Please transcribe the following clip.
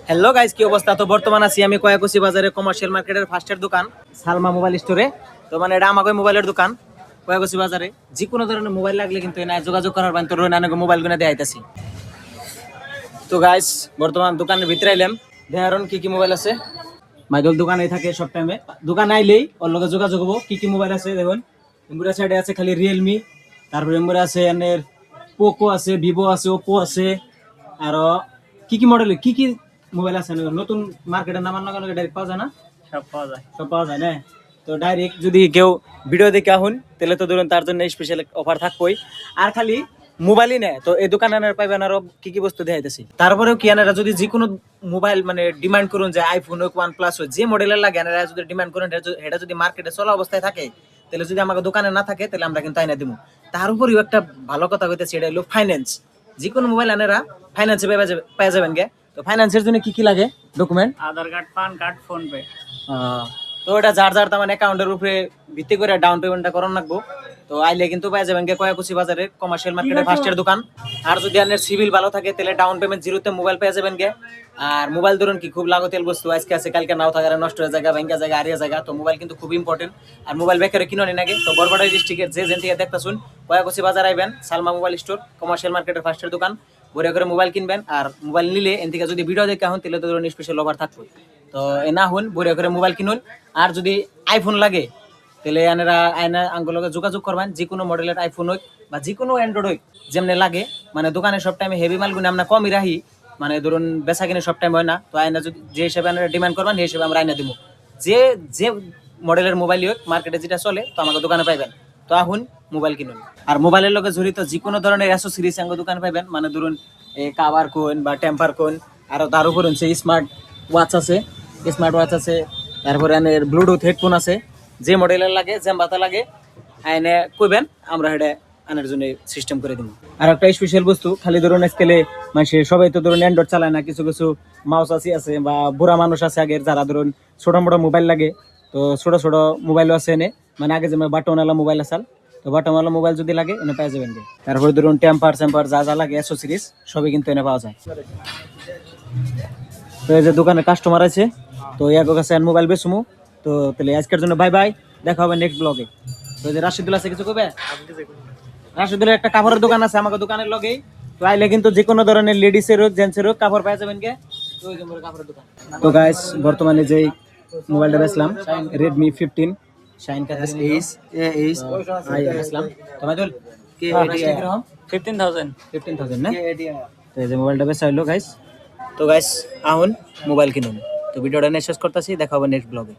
Hello guys, কি অবস্থা? তো বর্তমান আছি আমি কয়াকুছি বাজারে কমার্শিয়াল মার্কেটের ফার্স্টের দোকান সালমা মোবাইল স্টোরে। তো মানে এটা আমাকে মোবাইলের দোকান কয়াকুছি বাজারে। যে কোনো ধরনের মোবাইল লাগলে কিন্তু এনে যোগাযোগ করার বান তোর নানাকে মোবাইল গুনে দিয়ে আইতাছি। তো গাইস বর্তমান দোকানের ভিতরে আইলাম, দেখারণ কি কি মোবাইল আছে। মাইদুল দোকানে থাকে সব টাইমে, দোকানে আইলেই ওর লগে যোগাযোগ হবো। কি কি মোবাইল আছে দেখুন, এমবুরা সাইডে আছে খালি রিয়েলমি, তারপরে এমবুরা আছে এনের পোকো আছে, ভিভো আছে, ওপো আছে, আরো কি কি মডেল কি কি মোবাইল আছে নতুন মার্কেটের নাম ডাইরেক্ট পাওয়া যায় না? সব পাওয়া যায় না? তো ডাইরেক্ট যদি কেউ ভিডিও দেখে আহুন তাহলে তো ধরুন তার জন্য স্পেশাল অফার থাকবোই। আর খালি মোবাইলই নেয় তো এই দোকানে আনার পাইবেন আরো কি কি বস্তু দেখাইতেছি। তারপরেও কি আনারা যদি যে কোনো মোবাইল মানে ডিমান্ড করুন যে আইফোন হোক, ওয়ান প্লাস হোক, যে মডেলের লাগে আনারা যদি ডিমান্ড করুন, এটা যদি মার্কেটে চলা অবস্থায় থাকে তাহলে যদি আমাকে দোকানে না থাকে তাহলে আমরা কিন্তু আইনা দিব। তার উপরেও একটা ভালো কথা কইতেছি, এটা হলো ফাইন্যান্স। যে কোনো মোবাইল আনারা ফাইন্যান্সে পেয়ে যাবেন গে। তো ফাইন্যান্সের জন্য কি কি লাগে document? Aadhaar card, PAN card, PhonePe. তো এটা যার যার তার মানে অ্যাকাউন্টের উপরে ভিত্তি করে ডাউন পেমেন্টটা করন লাগবো। তো আইলে কিন্তু পেয়ে যাবেন গে কয়াকুছি বাজারে কমার্শিয়াল মার্কেটে ফার্স্টের দোকান। আর যদি আপনার সিভিল ভালো থাকে তাহলে ডাউন পেমেন্ট জিরোতে মোবাইল পেয়ে যাবেন গে। আর মোবাইল ধরুন কি খুব লাগতিয়াল বস্তু, আজকে আছে কালকে নাও থাকার, নষ্ট হয়ে জায়গা, ভেঙ্গা জায়গা, হারিয়ে জায়গা। তো মোবাইল কিন্তু খুব ইম্পর্টেন্ট। আর মোবাইল বেকারে কিনো নি নাকি? তো বরবাড়ি ডিস্ট্রিক্টের যে যেন থেকে দেখতে শুন কয়াকুছি বাজার আইবেন, সালমা মোবাইল স্টোর কমার্শিয়াল মার্কেটের ফার্স্টের দোকান। বড় করে মোবাইল কিনবেন। আর মোবাইল নিলে এন থেকে যদি ভিডিও দেখে হন তাহলে তো ধরুন স্পেশাল অফার থাকবে। তো এ না হন বড় করে মোবাইল কিনুন। আর যদি আইফোন লাগে তাহলে আনারা আয়না আঙ্গুলকে যোগাযোগ করবেন। যে কোনো মডেলের আইফোন হোক বা যে কোনো অ্যান্ড্রয়েড হোক, যেমনি লাগে মানে দোকানে সব টাইমে হেভি মালগুলো আমরা কমই রাখি, মানে ধরুন বেচা কিনে সব টাইম হয় না। তো আয়না যদি যে হিসেবে আপনারা ডিমান্ড করবেন সেই হিসেবে আমরা আয়না দিব। যে যে মডেলের মোবাইলই হোক মার্কেটে যেটা চলে তো আমাকে দোকানে পাইবেন। তো আহুন মোবাইল কিনুন। আর মোবাইলের লগে জড়িত যে কোনো ধরনের অ্যাসেসরিজ আমাকে দোকানে পাইবেন, মানে ধরুন কাভার কোন বা টেম্পার কোন, আর তার উপর হচ্ছে স্মার্ট ওয়াচ আছে, তারপরে ব্লুটুথ হেডফোন আছে। যে মডেলের লাগে, যে বাতা লাগে আইনে কইবেন, আমরা এটা আনার জন্য সিস্টেম করে দিব। আর একটা স্পেশাল বস্তু, খালি ধরুন স্কেলে মানে সবাই তো ধরুন অ্যান্ড্রয়েড চালায় না, কিছু কিছু মাউস আছে বা বুড়া মানুষ আছে আগের, যারা ধরুন ছোট মোটো মোবাইল লাগে। তো ছোট ছোট মোবাইলও আছে এনে, মানে আগে যেমন বাটনওয়ালা মোবাইল আসাল, তো বাটনওয়ালা মোবাইল যদি লাগে এনে পেয়ে যাবেন। তারপরে ধরুন টেম্পার স্যাম্পার যা যা লাগে অ্যাসেসরিজ সবই কিন্তু এনে পাওয়া যায়। তো এই যে দোকানে কাস্টমার আছে, তো এক কাছে মোবাইল বেচমু। তো তাহলে আজকের জন্য বাই বাই, দেখা হবে নেক্সট ব্লগে। তো এই যে রাশিদুল আছে, কিছু কবে? রাশিদুলের একটা কাপড়ের দোকান আছে আমাকে দোকানের লগেই। তো আইলে কিন্তু যে কোনো ধরনের লেডিসের হোক জেন্টসের হোক কাপড় পেয়ে যাবেন গে। তো ওই যে কাপড়ের দোকান। তো গাইস বর্তমানে যে মোবাইলটা বেচলাম Redmi 15 শাইন কাছে এইস আই বেচলাম। তো মাইদুল কি এটা কিরকম? 15000 না? তো এই যে মোবাইলটা বেচা হলো গাইস। তো গাইস আহুন মোবাইল কিনুন। তো ভিডিওটা শেষ করতেছি, দেখা হবে নেক্সট ব্লগে।